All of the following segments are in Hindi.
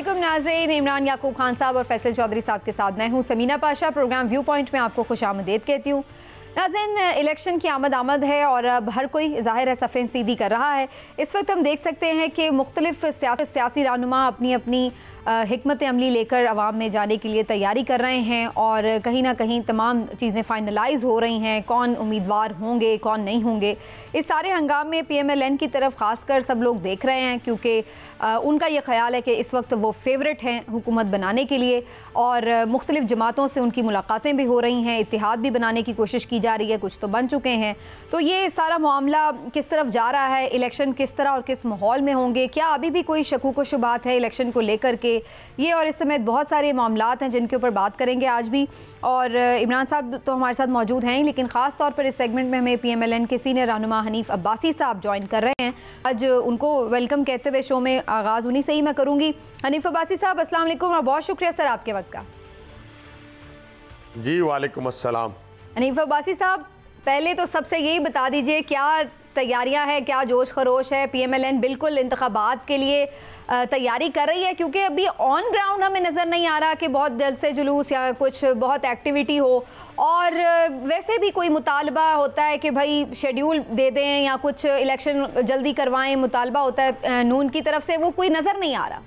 अस्सलामुअलैकुम नाज़रीन, इमरान याकूब खान साहब और फैसल चौधरी साहब के साथ मैं हूँ Samina Pasha. Program viewpoint में आपको खुशामदीद कहती हूँ। नाज़रीन, इलेक्शन की आमद है और अब हर कोई ज़ाहिर है सफ़ें सीधी कर रहा है। इस वक्त हम देख सकते हैं कि मुख्तलिफ सियासी रहनुमा अपनी अपनी हिकमत अमली लेकर अवाम में जाने के लिए तैयारी कर रहे हैं और कहीं ना कहीं तमाम चीज़ें फाइनलाइज हो रही हैं, कौन उम्मीदवार होंगे कौन नहीं होंगे। इस सारे हंगाम में PMLN की तरफ ख़ासकर सब लोग देख रहे हैं क्योंकि उनका ये ख्याल है कि इस वक्त वो फेवरेट हैं हुकूमत बनाने के लिए और मुख्तलिफ जमातों से उनकी मुलाकातें भी हो रही हैं, इत्तेहाद भी बनाने की कोशिश की जा रही है, कुछ तो बन चुके हैं। तो ये सारा मामला किस तरफ जा रहा है, इलेक्शन किस तरह और किस माहौल में होंगे, क्या अभी भी कोई शकूक व शुबात है इलेक्शन को लेकर के, ये और इस समय बहुत सारे मामलात हैं जिनके ऊपर बात करेंगे आज भी। और इमरान साहब तो हमारे साथ मौजूद हैं, लेकिन ख़ास तौर पर इस सेगमेंट में हमें PMLN के सीनियर रहनुमा हनीफ अब्बासी साहब ज्वाइन कर रहे हैं। आज उनको वेलकम कहते हुए शो में आगाज़ उन्हीं से ही मैं करूँगी। हनीफ अब्बासी साहब, अस्सलाम वालेकुम और बहुत शुक्रिया सर आपके वक्त का। जी वालेकुम अस्सलाम। हनीफ अब्बासी साहब, पहले तो सबसे यही बता दीजिए क्या तैयारियां हैं, क्या जोश खरोश है? PMLN बिल्कुल इंतखाबात के लिए तैयारी कर रही है क्योंकि अभी ऑन ग्राउंड हमें नज़र नहीं आ रहा कि बहुत जल्द से जुलूस या कुछ बहुत एक्टिविटी हो, और वैसे भी कोई मुतालबा होता है कि भाई शेड्यूल दे दें या कुछ इलेक्शन जल्दी करवाएं, मुतालबा होता है नून की तरफ से, वो कोई नज़र नहीं आ रहा।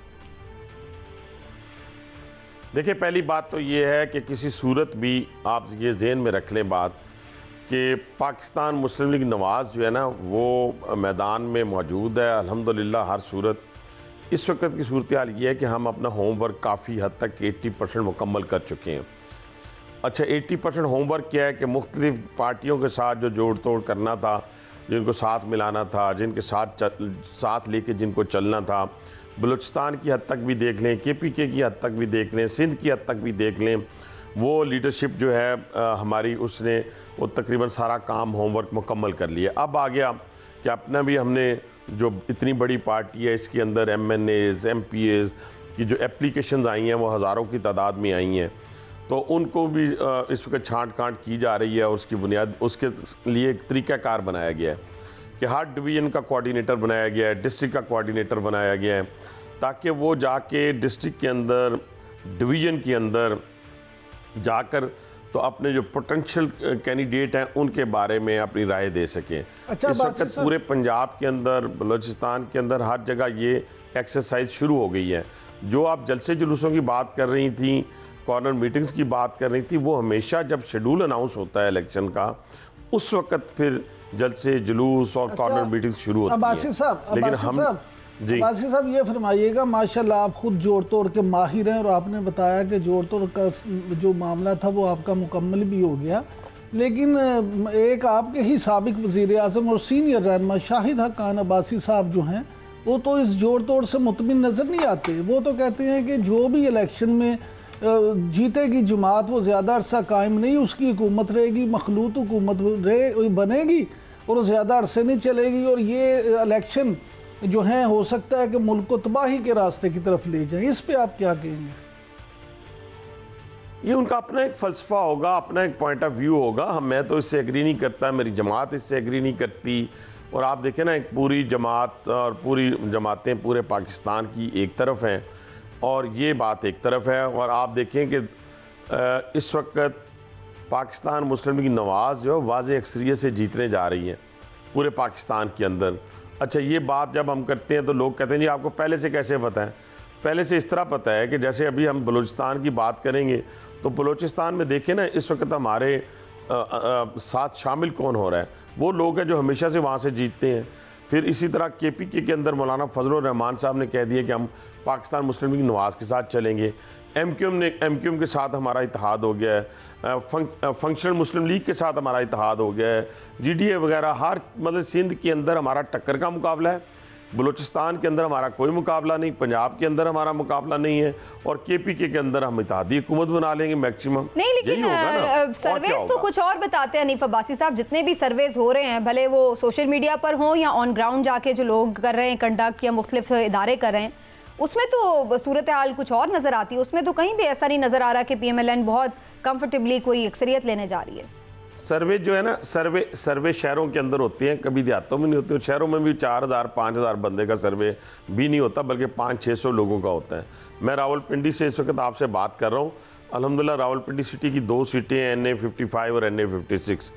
देखिए, पहली बात तो ये है कि किसी सूरत भी आप ये ज़हन में रख लें बात कि पाकिस्तान मुस्लिम लीग नवाज़ जो है ना वो मैदान में मौजूद है अल्हम्दुलिल्लाह हर सूरत। इस वक्त की सूरत हाल ये है कि हम अपना होमवर्क काफ़ी हद तक 80% मुकम्मल कर चुके हैं। अच्छा, 80% होमवर्क क्या है कि मुख्तलिफ पार्टियों के साथ जो जोड़ तोड़ करना था, जिनको साथ मिलाना था, जिनके साथ लेके जिनको चलना था, बलूचिस्तान की हद तक भी देख लें, KPK की हद तक भी देख लें, सिंध की हद तक भी देख लें, वो लीडरशिप जो है हमारी उसने वो तकरीबन सारा काम होमवर्क मुकम्मल कर लिया। अब आ गया कि अपना भी हमने जो इतनी बड़ी पार्टी है इसके अंदर MNAs MPAs की जो एप्लीकेशंस आई हैं वो हज़ारों की तादाद में आई हैं, तो उनको भी इस वक्त छांट कांट की जा रही है। उसकी बुनियाद उसके लिए एक तरीक़ाकार बनाया गया है कि हर डिवीज़न का कोऑर्डिनेटर बनाया गया है, डिस्ट्रिक्ट का कोऑर्डिनेटर बनाया गया है, ताकि वो जाके डिस्ट्रिक्ट के अंदर डिवीज़न के अंदर जाकर तो अपने जो पोटेंशियल कैंडिडेट हैं उनके बारे में अपनी राय दे सकें। अच्छा, इस वक्त पूरे पंजाब के अंदर, बलूचिस्तान के अंदर हर जगह ये एक्सरसाइज शुरू हो गई है। जो आप जलसे जुलूसों की बात कर रही थी, कॉर्नर मीटिंग्स की बात कर रही थी, वो हमेशा जब शेड्यूल अनाउंस होता है इलेक्शन का उस वक्त फिर जलसे जुलूस और कॉर्नर मीटिंग्स शुरू होती है। लेकिन हम अब्बासी साहब ये फरमाइएगा, माशाल्लाह आप खुद जोड़ तोड़ के माहिर हैं और आपने बताया कि जोड़ तोड़ का जो मामला था वो आपका मुकम्मल भी हो गया, लेकिन एक आपके ही साबिक वज़ीर आज़म और सीनियर रहनुमा शाहिद हक़ान अब्बासी साहब जो हैं वो तो इस जोड़ तोड़ से मुतमिन नज़र नहीं आते। वो तो कहते हैं कि जो भी इलेक्शन में जीतेगी जमात वो ज़्यादा अरसा कायम नहीं, उसकी हुकूमत रहेगी, मखलूत हुकूमत बनेगी और ज़्यादा अरसे नहीं चलेगी, और ये इलेक्शन जो है हो सकता है कि मुल्क को तबाही के रास्ते की तरफ ले जाए। इस पे आप क्या कहेंगे? ये उनका अपना एक फ़लसफ़ा होगा, अपना एक पॉइंट ऑफ व्यू होगा। मैं तो इससे एग्री नहीं करता, मेरी जमात इससे एग्री नहीं करती। और आप देखें ना, एक पूरी जमात और पूरी जमातें पूरे पाकिस्तान की एक तरफ हैं और ये बात एक तरफ है। और आप देखें कि इस वक्त पाकिस्तान मुस्लिम लीग नवाज़ जो वाज़ेह अक्सरियत से जीतने जा रही है पूरे पाकिस्तान के अंदर। अच्छा, ये बात जब हम करते हैं तो लोग कहते हैं जी आपको पहले से कैसे पता है? पहले से इस तरह पता है कि जैसे अभी हम बलूचिस्तान की बात करेंगे तो बलूचिस्तान में देखें ना, इस वक्त हमारे साथ शामिल कौन हो रहा है, वो लोग हैं जो हमेशा से वहाँ से जीतते हैं। फिर इसी तरह KPK के अंदर मौलाना फजलुर रहमान साहब ने कह दिया कि हम पाकिस्तान मुस्लिम लीग नवाज़ के साथ चलेंगे। MQM के साथ हमारा इत्तेहाद हो गया है, फंक्शनल मुस्लिम लीग के साथ हमारा इत्तेहाद हो गया है, GDA वगैरह हर मतलब सिंध के अंदर हमारा टक्कर का मुकाबला है, बलूचिस्तान के अंदर हमारा कोई मुकाबला नहीं, पंजाब के अंदर हमारा मुकाबला नहीं है, और KPK के अंदर हम इत्तेहादी हुकूमत बना लेंगे मैक्सिमम। नहीं, लेकिन सर्वेज तो कुछ और बताते हैं हनीफ अब्बासी साहब। जितने भी सर्वेज हो रहे हैं, भले वो सोशल मीडिया पर हों या ऑन ग्राउंड जाके जो लोग कर रहे हैं कंडक्ट या मुख्तलिफ इदारे कर रहे हैं, उसमें तो सूरत हाल कुछ और नज़र आती है। उसमें तो कहीं भी ऐसा नहीं नज़र आ रहा कि PMLN बहुत कंफर्टेबली कोई अक्सरियत लेने जा रही है। सर्वे जो है ना, सर्वे शहरों के अंदर होते हैं, कभी देहातों में नहीं होते। शहरों में भी 4000 5000 बंदे का सर्वे भी नहीं होता, बल्कि 500-600 लोगों का होता है। मैं रावलपिंडी से इस वक्त आपसे बात कर रहा हूँ। अल्हम्दुलिल्लाह रावलपिंडी सिटी की 2 सीटें हैं, NA 55 और NA 56।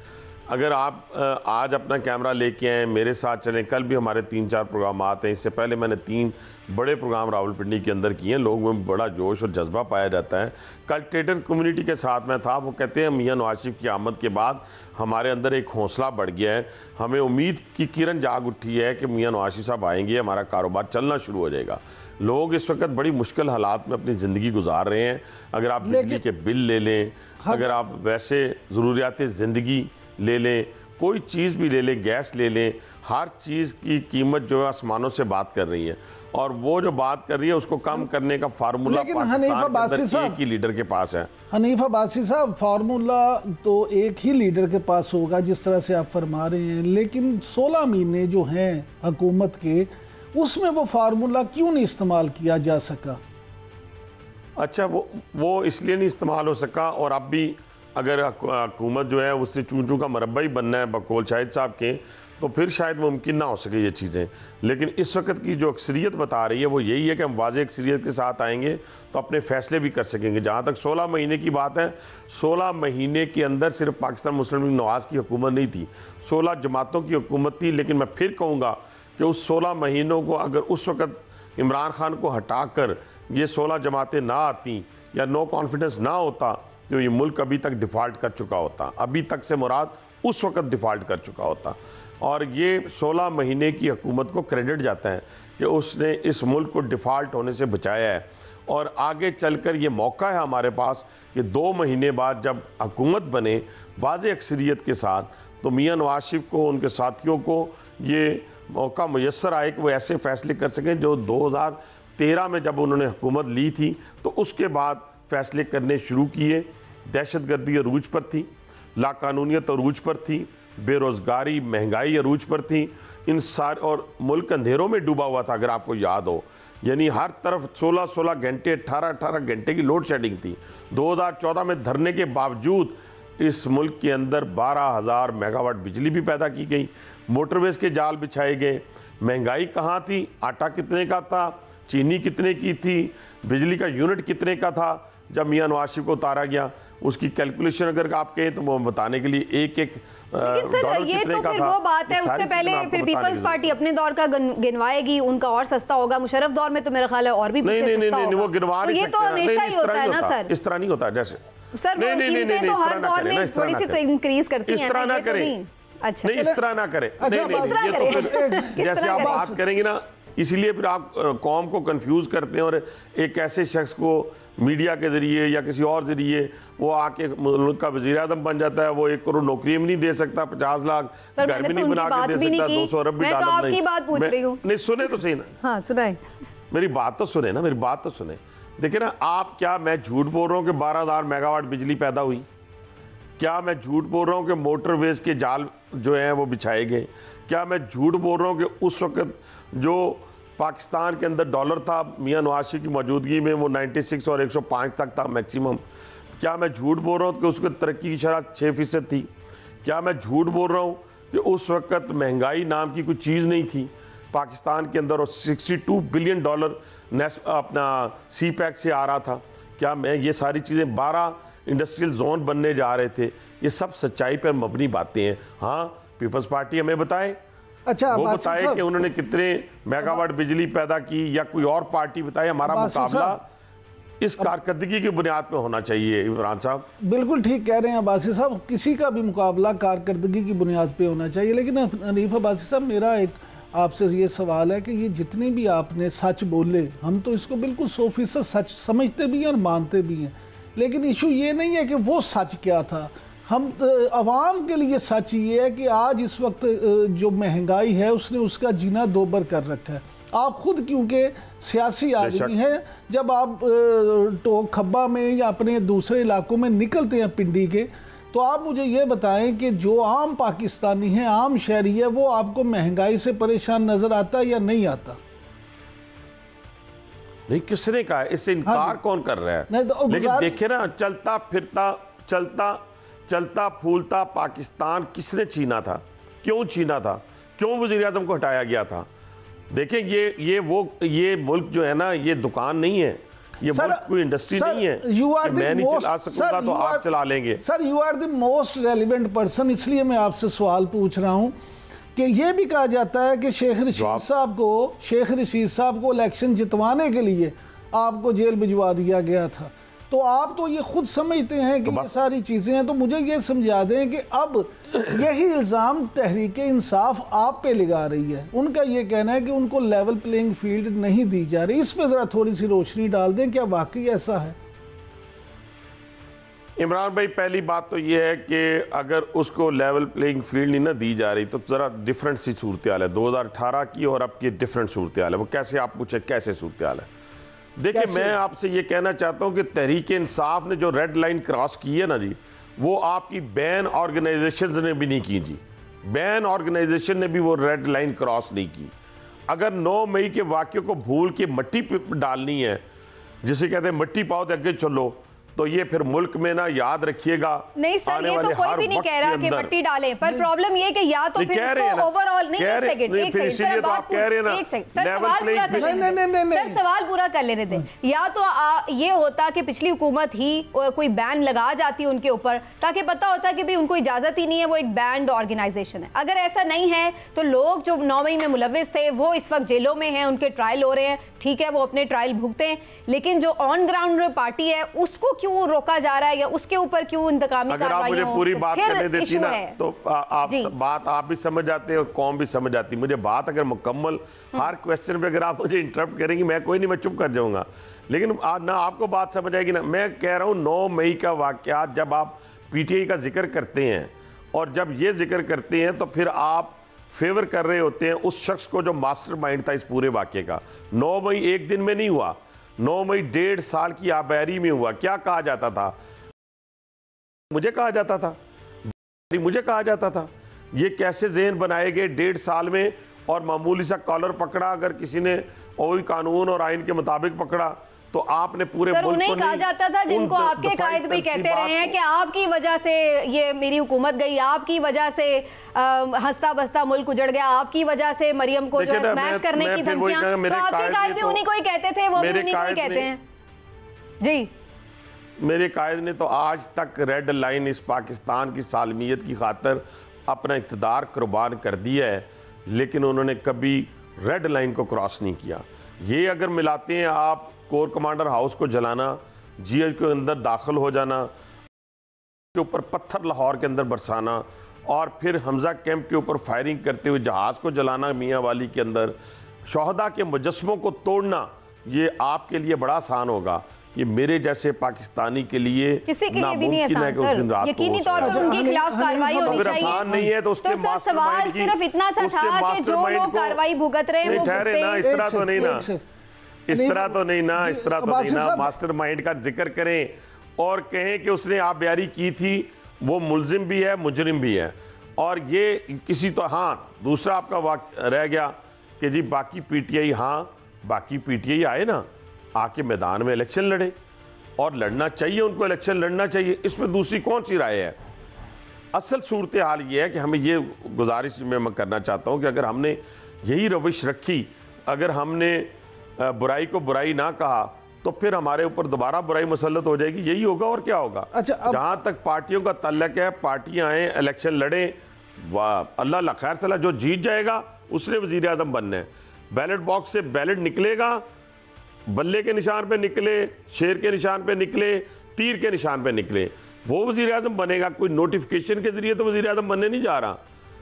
अगर आप आज अपना कैमरा लेके आए, मेरे साथ चलें, कल भी हमारे 3-4 प्रोग्राम आते हैं। इससे पहले मैंने 3 बड़े प्रोग्राम रावलपिंडी के अंदर किए हैं। लोगों में बड़ा जोश और जज्बा पाया जाता है। कल ट्रेडर कम्युनिटी के साथ मैं था, वो कहते हैं मियां नवाज शरीफ की आमद के बाद हमारे अंदर एक हौसला बढ़ गया है, हमें उम्मीद की किरण जाग उठी है कि मियां नवाज शरीफ साहब आएंगे, हमारा कारोबार चलना शुरू हो जाएगा। लोग इस वक्त बड़ी मुश्किल हालात में अपनी ज़िंदगी गुजार रहे हैं। अगर आप बिजली के बिल ले लें, अगर आप वैसे ज़रूरियात ज़िंदगी ले लें, कोई चीज़ भी ले लें, गैस ले लें, हर चीज़ की कीमत जो है आसमानों से बात कर रही है। और वो जो बात कर रही है उसको कम करने का फार्मूला पाकिस्तान एक ही लीडर के पास है। हनीफ अब्बासी साहब, फार्मूला तो एक ही लीडर के पास होगा जिस तरह से आप फरमा रहे हैं, लेकिन 16 महीने जो हैं हुकूमत के, उसमें वो फार्मूला क्यों नहीं इस्तेमाल किया जा सका? अच्छा, वो इसलिए नहीं इस्तेमाल हो सका। और अब भी अगर हुकूमत जो है उससे चूं का मरबा ही बनना है बकौल शाहिद साहब के, तो फिर शायद मुमकिन ना हो सके ये चीज़ें। लेकिन इस वक्त की जो अक्सरियत बता रही है वो यही है कि हम वाज़ेह अक्सरियत के साथ आएंगे तो अपने फैसले भी कर सकेंगे। जहाँ तक 16 महीने की बात है, 16 महीने के अंदर सिर्फ पाकिस्तान मुस्लिम लीग नवाज की हुकूमत नहीं थी, 16 जमातों की हुकूमत थी। लेकिन मैं फिर कहूँगा कि उस 16 महीनों को अगर उस वक्त इमरान खान को हटाकर ये 16 जमातें ना आती या नो कॉन्फिडेंस ना होता तो ये मुल्क अभी तक डिफ़ॉल्ट कर चुका होता। अभी तक से मुराद उस वक्त डिफ़ॉल्ट कर चुका होता। और ये 16 महीने की हुकूमत को क्रेडिट जाता है कि उसने इस मुल्क को डिफ़ॉल्ट होने से बचाया है। और आगे चलकर ये मौका है हमारे पास कि 2 महीने बाद जब हुकूमत बने वाज़ेह अक्सरियत के साथ, तो मियां नवाज शरीफ को, उनके साथियों को ये मौका मुयस्सर आए कि वो ऐसे फैसले कर सकें जो 2013 में जब उन्होंने हुकूमत ली थी तो उसके बाद फैसले करने शुरू किए। दहशतगर्दी अरूज पर थी, लाकानूनियत अरूज पर थी, बेरोजगारी महंगाई अरूज पर थी, इन सारे, और मुल्क अंधेरों में डूबा हुआ था। अगर आपको याद हो, यानी हर तरफ 16-16 घंटे 18-18 घंटे की लोड शेडिंग थी। 2014 में धरने के बावजूद इस मुल्क के अंदर 12,000 मेगावाट बिजली भी पैदा की गई, मोटरवेज के जाल बिछाए गए। महंगाई कहाँ थी, आटा कितने का था, चीनी कितने की थी, बिजली का यूनिट कितने का था जब मियां नवाज शरीफ को उतारा गया, उसकी कैलकुलेशन अगर आप कहें तो वो बताने के लिए एक लेकिन सर ये तो फिर वो बात है, उससे पहले फिर पीपल्स पार्टी अपने दौर का गिनवाएगी, उनका और सस्ता होगा। मुशर्रफ दौर में तो मेरा ख्याल है और भी नहीं, वो गिनवा नहीं, ये तो हमेशा ही होता है ना सर, इस तरह नहीं होता। जैसे सर कीमतें तो हर दौर में थोड़ी सी तो इंक्रीज करती हैं, इस तरह ना करें। अच्छा नहीं, इस तरह ना करें, नहीं, ये तो फिर जैसे आप बात करेंगे ना, इसीलिए फिर आप कौम को कंफ्यूज करते हैं। और एक ऐसे शख्स को मीडिया के जरिए या किसी और जरिए वो आके मुल्क का वज़ीर आज़म बन जाता है, वो 1 करोड़ नौकरी भी नहीं दे सकता, 50 लाख घर भी नहीं बना के दे सकता, 200 अरब भी डॉलर नहीं। सुने तो सही ना, हाँ सुनाए, मेरी बात तो सुने ना, मेरी बात तो सुने। देखिए ना, आप क्या मैं झूठ बोल रहा हूँ कि 12,000 मेगावाट बिजली पैदा हुई? क्या मैं झूठ बोल रहा हूँ कि मोटरवेज के जाल जो हैं वो बिछाए गए? क्या मैं झूठ बोल रहा हूँ कि उस वक्त जो पाकिस्तान के अंदर डॉलर था मियां नवाज शरीफ की मौजूदगी में वो 96 और 105 तक था मैक्सिमम? क्या मैं झूठ बोल रहा हूँ कि उसकी तरक्की की शरह 6% थी? क्या मैं झूठ बोल रहा हूँ कि उस वक्त महंगाई नाम की कोई चीज़ नहीं थी पाकिस्तान के अंदर और $62 बिलियन अपना CPEC से आ रहा था? क्या मैं ये सारी चीज़ें 12 इंडस्ट्रियल जोन बनने जा रहे थे? ये सब सच्चाई पर मबनी बातें हैं। हाँ, पीपल्स पार्टी हमें बताए, अच्छा वो बताए कि उन्होंने कितने मेगावाट बिजली पैदा की, या कोई और पार्टी बताए। हमारा मुकाबला इस कारकर्दगी की बुनियाद पर होना चाहिए। इमरान साहब बिल्कुल ठीक कह रहे हैं अब्बासी साहब, किसी का भी मुकाबला कारकर्दगी की बुनियाद पे होना चाहिए। लेकिन हनीफ अब्बासी साहब, मेरा एक आपसे ये सवाल है कि ये जितने भी आपने सच बोले, हम तो इसको बिल्कुल 100% सच समझते भी हैं और मानते भी हैं, लेकिन इशू ये नहीं है कि वो सच क्या था। हम आवाम के लिए सच ये है कि आज इस वक्त जो महंगाई है उसने उसका जीना दोबर कर रखा है। आप खुद क्योंकि सियासी आदमी हैं, जब आप टोक खब्बा में या अपने दूसरे इलाकों में निकलते हैं पिंडी के, तो आप मुझे ये बताएं कि जो आम पाकिस्तानी है, आम शहरी है, वो आपको महंगाई से परेशान नजर आता है या नहीं आता? नहीं, किसने कहा? इससे इनकार कौन कर रहा है? लेकिन देखिए ना, चलता चलता फूलता पाकिस्तान किसने छीना था, क्यों छीना था, क्यों वज़ीर आज़म को हटाया गया था? देखें ये मुल्क जो है ना, ये दुकान नहीं है, ये मुल्क कोई इंडस्ट्री नहीं है कि मैं नहीं चला सकूंगा तो आप चला लेंगे। Sir you are the most relevant person, इसलिए मैं आपसे सवाल पूछ रहा हूं कि ये भी कहा जाता है कि शेख रशीद साहब को इलेक्शन जितवाने के लिए आपको जेल भिजवा दिया गया था। तो आप तो ये खुद समझते हैं कि ये सारी चीज़ें हैं, तो मुझे ये समझा दें कि अब यही इल्ज़ाम तहरीक इंसाफ आप पे लगा रही है। उनका ये कहना है कि उनको लेवल प्लेइंग फील्ड नहीं दी जा रही। इस पे ज़रा थोड़ी सी रोशनी डाल दें, क्या वाकई ऐसा है? इमरान भाई, पहली बात तो ये है कि अगर उसको लेवल प्लेइंग फील्ड नहीं ना दी जा रही तो ज़रा डिफरेंट सी सूरत हाल है 2018 की और अब की डिफरेंट सूरत हाल है। वो कैसे, आप पूछे कैसे सूरत हाल है? देखिए, मैं आपसे ये कहना चाहता हूं कि तहरीक इंसाफ ने जो रेड लाइन क्रॉस की है ना जी, वो आपकी बैन ऑर्गेनाइजेशन ने भी नहीं की जी। बैन ऑर्गेनाइजेशन ने भी वो रेड लाइन क्रॉस नहीं की। अगर 9 मई के वाक्य को भूल के मिट्टी डालनी है, जिसे कहते हैं मिट्टी पाओ तो आगे चलो, तो ये फिर मुल्क में ना याद रखिएगा। नहीं सर, ये तो कोई भी नहीं कह रहा कि मिट्टी डालें, पर प्रॉब्लम ये कि या तो फिर इसको ओवरऑल नहीं, एक सेकंड सर, आप कह रहे हैं ना, सवाल पूरा कर लेने दें। या तो ये होता कि पिछली हुकूमत ही कोई बैन लगा जाती उनके ऊपर, ताकि पता होता कि भाई उनको इजाजत ही नहीं है, वो एक बैंड ऑर्गेनाइजेशन है। अगर ऐसा नहीं है तो लोग जो 9 मई में मुलविस थे वो इस वक्त जेलों में हैं, उनके ट्रायल हो रहे हैं, ठीक है, वो अपने ट्रायल भुगते हैं, लेकिन जो ऑन ग्राउंड पार्टी है उसको क्यों रोका जा रहा है या उसके ऊपर क्यों इंतकामी कार्रवाई? अगर आप मुझे पूरी बात करने देती ना तो बात आप भी समझ जाते हैं और कौम भी समझ जाती। मुझे बात अगर मुकम्मल हर क्वेश्चन पे अगर आप मुझे इंटरप्ट करेंगी, मैं कोई नहीं, मैं चुप कर जाऊंगा, लेकिन ना आपको बात समझ आएगी ना। मैं कह रहा हूं 9 मई का वाकया जब आप पीटीआई का जिक्र करते हैं और जब ये जिक्र करते हैं तो फिर आप फेवर कर रहे होते हैं उस शख्स को जो मास्टरमाइंड था इस पूरे वाकये का। 9 मई एक दिन में नहीं हुआ, 9 मई 1.5 साल की आबैरी में हुआ। क्या कहा जाता था? मुझे कहा जाता था ये कैसे ज़हन बनाए गए 1.5 साल में, और मामूली सा कॉलर पकड़ा, अगर किसी ने वही कानून और आइन के मुताबिक पकड़ा तो आपने पूरे मुल्क को नहीं कहा जाता था, जिनको आपके कायद भी कहते रहे हैं कि आपकी वजह से ये मेरी हुकूमत गई, आपकी वजह से हंसता बसता मुल्क उजड़ गया, आपकी वजह से मरियम को जो है स्मैश करने की धमकियां, तो आपके कायद भी उन्हीं को ही कहते थे, वो भी उन्हीं को ही कहते हैं जी। मेरे कायद ने तो आज तक रेड लाइन इस पाकिस्तान की सालमियत की खातर अपना इक़्तिदार कुर्बान कर दिया है, लेकिन उन्होंने कभी रेड लाइन को क्रॉस नहीं किया। ये अगर मिलाते हैं आप कोर कमांडर हाउस को जलाना, जीएच के अंदर दाखिल हो जाना, के ऊपर पत्थर लाहौर के अंदर बरसाना और फिर हमजा कैंप के ऊपर फायरिंग करते हुए जहाज को जलाना मियाँ वाली के अंदर, शोहदा के मुजस्मों को तोड़ना, ये आपके लिए बड़ा आसान होगा। ये मेरे जैसे पाकिस्तानी के लिए किसी के लिए भी नहीं आसान सर, यकीनी तौर पर उनके खिलाफ कार्रवाई होनी चाहिए। आसान नहीं है तो उसके सवाल सिर्फ इतना सा था कि जो लोग कार्रवाई भुगत रहे हैं वो ठहरे ना, इस तरह तो नहीं ना, इस तरह तो नहीं ना, इस तरह तो नहीं ना। मास्टरमाइंड का जिक्र करें और कहें कि उसने आबयारी की थी, वो मुल्जिम भी है, मुजरिम भी है। और ये किसी तो, हाँ, दूसरा आपका वाक़ रह गया कि जी बाकी पीटीआई, हाँ बाकी पीटीआई आए ना, आके मैदान में इलेक्शन लड़े, और लड़ना चाहिए उनको, इलेक्शन लड़ना चाहिए, इसमें दूसरी कौन सी राय है? असल सूरत हाल ये है कि हमें ये गुजारिश मैं करना चाहता हूं कि अगर हमने यही रविश रखी, अगर हमने बुराई को बुराई ना कहा, तो फिर हमारे ऊपर दोबारा बुराई मुसल्लत हो जाएगी। यही होगा और क्या होगा। अच्छा, जहां तक पार्टियों का तल्लक है, पार्टियां आए, इलेक्शन लड़े, वाह अल्लाह खैर सलाह, जो जीत जाएगा उसने वजीर आजम बनना है। बैलेट बॉक्स से बैलेट निकलेगा, बल्ले के निशान पे निकले, शेर के निशान पे निकले, तीर के निशान पे निकले, वो वजीर आजम बनेगा। कोई नोटिफिकेशन के जरिए तो वजीर आजम बनने नहीं जा रहा।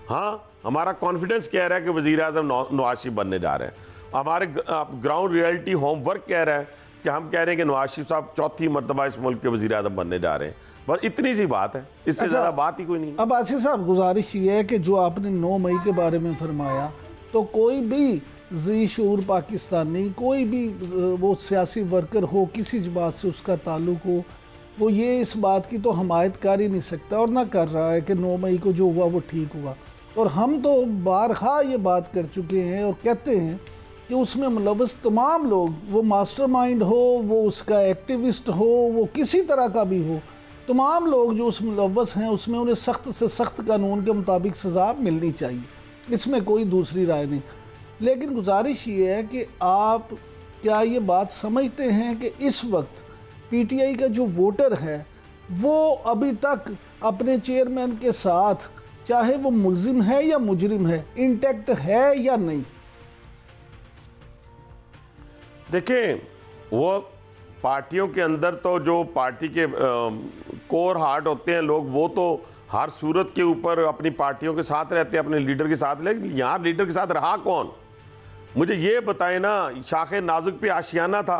हाँ, हमारा कॉन्फिडेंस कह रहा है कि वजीर आजम नवाज शरीफ बनने जा रहे हैं। हमारे ग्राउंड रियलिटी होमवर्क कह रहा है कि हम कह रहे हैं कि नवाज शरीफ साहब चौथी मरतबा इस मुल्क के वजीर आजम बनने जा रहे हैं। बस इतनी सी बात है, इससे ज्यादा बात ही कोई नहीं। अब आसिफ साहब, गुजारिश ये है कि जो आपने 9 मई के बारे में फरमाया, तो कोई भी जी शूर पाकिस्तानी, कोई भी वो सियासी वर्कर हो, किसी जमात से उसका ताल्लुक हो, वो ये इस बात की तो हमायत कर ही नहीं सकता और ना कर रहा है कि 9 मई को जो हुआ वो ठीक हुआ। और हम तो बारहा ये बात कर चुके हैं और कहते हैं कि उसमें मुलव्वस तमाम लोग, वो मास्टरमाइंड हो, वो उसका एक्टिविस्ट हो, वो किसी तरह का भी हो, तमाम लोग जो उस मुलव्वस हैं उसमें उन्हें सख्त से सख्त कानून के मुताबिक सज़ा मिलनी चाहिए, इसमें कोई दूसरी राय नहीं। लेकिन गुजारिश ये है कि आप क्या ये बात समझते हैं कि इस वक्त PTI का जो वोटर है वो अभी तक अपने चेयरमैन के साथ, चाहे वो मुल्जिम है या मुजरिम है, इंटैक्ट है या नहीं? देखें, वो पार्टियों के अंदर तो जो पार्टी के कोर हार्ट होते हैं लोग, वो तो हर सूरत के ऊपर अपनी पार्टियों के साथ रहते हैं, अपने लीडर के साथ। लेकिन यहाँ लीडर के साथ रहा कौन, मुझे ये बताएं ना। शाखे नाजुक पे आशियाना था,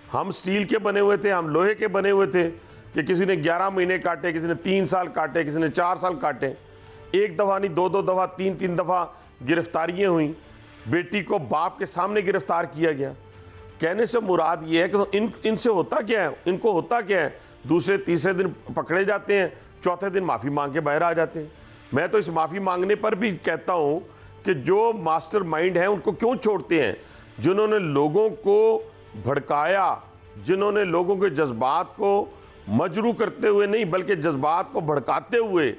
हम स्टील के बने हुए थे, हम लोहे के बने हुए थे कि किसी ने 11 महीने काटे, किसी ने 3 साल काटे, किसी ने 4 साल काटे। एक दफ़ा नहीं, 2-2 दफ़ा, 3-3 दफ़ा गिरफ्तारियां हुई। बेटी को बाप के सामने गिरफ्तार किया गया। कहने से मुराद ये है कि इनसे होता क्या है, इनको होता क्या है, दूसरे तीसरे दिन पकड़े जाते हैं, चौथे दिन माफ़ी मांग के बाहर आ जाते हैं। मैं तो इस माफ़ी मांगने पर भी कहता हूं कि जो मास्टर माइंड है उनको क्यों छोड़ते हैं, जिन्होंने लोगों को भड़काया, जिन्होंने लोगों के जज्बात को मजरू करते हुए नहीं बल्कि जज्बात को भड़काते हुए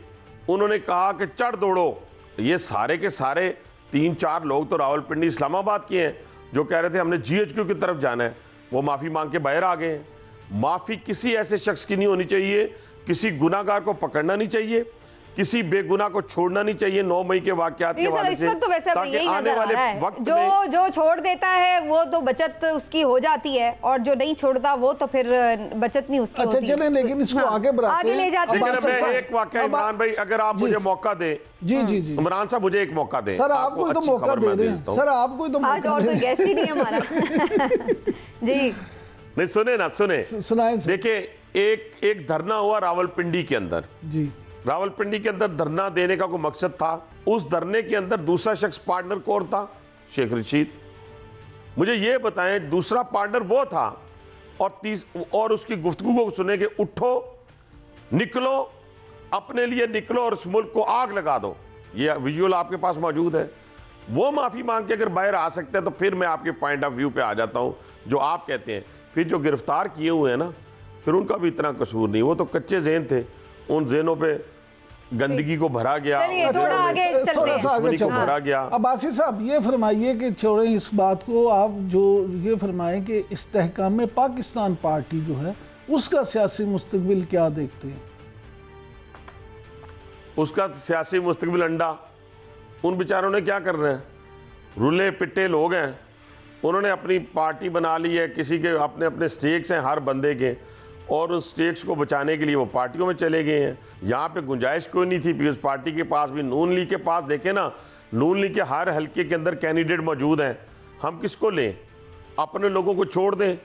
उन्होंने कहा कि चढ़ दौड़ो। ये सारे के सारे 3-4 लोग तो रावलपिंडी इस्लामाबाद के हैं जो कह रहे थे हमने GHQ की तरफ जाना है, वो माफी मांग के बाहर आ गए हैं। माफी किसी ऐसे शख्स की नहीं होनी चाहिए, किसी गुनाहगार को पकड़ना नहीं चाहिए, किसी बेगुनाह को छोड़ना नहीं चाहिए। 9 मई के वाकयात के हवाले से तो वैसे यही नजर आ रहा है, जो छोड़ देता है वो तो बचत उसकी हो जाती है, और जो नहीं छोड़ता वो तो फिर बचत नहीं उसकी होती। चलें, लेकिन इसको आगे ले जाते हैं। एक वाकया इमरान भाई, अगर आप मुझे मौका दें। जी इमरान साहब मुझे एक मौका दें। सर आपको तो मौका दे रहे हैं, सर आपको तो मौका दे रहे हैं। गेस्ट ही नहीं हमारा। जी नहीं, सुनाएं। देखिए, एक धरना हुआ रावलपिंडी के अंदर। जी, रावलपिंडी के अंदर धरना देने का कोई मकसद था। उस धरने के अंदर दूसरा शख्स पार्टनर कौन था? शेख रशीद। मुझे यह बताएं, दूसरा पार्टनर वो था और उसकी गुफ्तगू को सुने कि उठो, निकलो, अपने लिए निकलो और इस मुल्क को आग लगा दो। ये विजुअल आपके पास मौजूद है। वो माफी मांग के अगर बाहर आ सकते हैं तो फिर मैं आपके पॉइंट ऑफ व्यू पे आ जाता हूं जो आप कहते हैं। फिर जो गिरफ्तार किए हुए हैं ना, फिर उनका भी इतना कसूर नहीं, वो तो कच्चे ज़हन थे, उन जहनों पे गंदगी को भरा गया, थोड़ा आगे भरा गया। अब आसिफ साहब ये फरमाइए कि छोड़ें इस बात को, आप जो ये फरमाएं कि इस्तेहकाम पाकिस्तान पार्टी जो है उसका सियासी मुस्तकबिल क्या देखते हैं? उसका सियासी मुस्तकबिल अंडा। उन बेचारों ने क्या कर रहे हैं, रुले पिट्टे लोग हैं, उन्होंने अपनी पार्टी बना ली है, किसी के अपने अपने स्टेक्स हैं हर बंदे के, और उन स्टेक्स को बचाने के लिए वो पार्टियों में चले गए हैं। यहाँ पे गुंजाइश कोई नहीं थी पीपल्स पार्टी के पास भी, नून लीग के पास। देखें ना, नून लीग के हर हल्के के अंदर कैंडिडेट मौजूद हैं। हम किसको लें? अपने लोगों को छोड़ दें,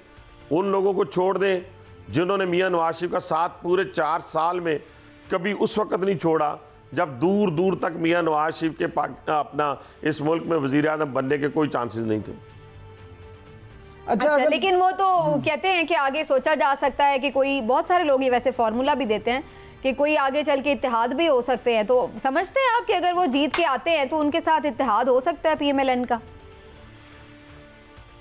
उन लोगों को छोड़ दें जिन्होंने मियां नवाज शरीफ का साथ पूरे 4 साल में कभी उस वक्त नहीं छोड़ा जब दूर दूर तक मियां नवाज शरीफ के अपना इस मुल्क में वजीर आज़म बनने के कोई चांसेस नहीं थे। अच्छा, लेकिन वो तो कहते हैं कि आगे सोचा जा सकता है कि कोई, बहुत सारे लोग ये वैसे फॉर्मूला भी देते हैं कि कोई आगे चल के इत्तेहाद भी हो सकते हैं। तो समझते हैं आप कि अगर वो जीत के आते हैं तो उनके साथ इत्तेहाद हो सकता है PMLN का?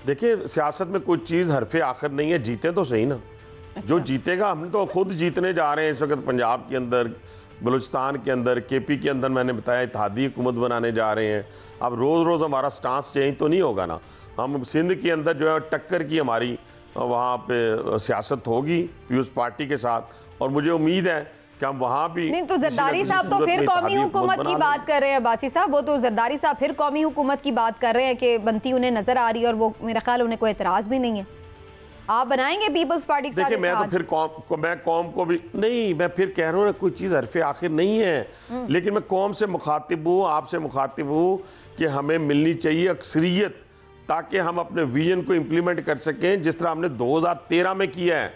देखिए, सियासत में कोई चीज हरफे आखिर नहीं है, जीते तो सही ना। अच्छा। जो जीतेगा, हम तो खुद जीतने जा रहे हैं इस वक्त। पंजाब के अंदर, बलूचिस्तान के अंदर, KP के अंदर मैंने बताया इत्तेहादी हुकूमत बनाने जा रहे हैं। अब रोज रोज हमारा स्टांस चेंज तो नहीं होगा ना। हम सिंध के अंदर जो है टक्कर की हमारी वहाँ पे सियासत होगी पीपल्स पार्टी के साथ, और मुझे उम्मीद है कि हम वहाँ भी। नहीं तो जरदारी साहब तो फिर कौमी हुकूमत की बात कर रहे हैं। बासी साहब, वो तो जरदारी साहब फिर कौमी हुकूमत की बात कर रहे हैं कि बनती उन्हें नजर आ रही है, और वो मेरा ख्याल उन्हें कोई एतराज भी नहीं है। आप बनाएंगे पीपल्स पार्टी के साथ? देखिए, मैं तो फिर कौम को भी नहीं, मैं फिर कह रहा हूँ कोई चीज हरफे आखिर नहीं है, लेकिन मैं कौम से मुखातिब हूँ, आपसे मुखातिब हूँ कि हमें मिलनी चाहिए अक्सरियत, ताकि हम अपने विजन को इंप्लीमेंट कर सकें जिस तरह हमने 2013 में किया है।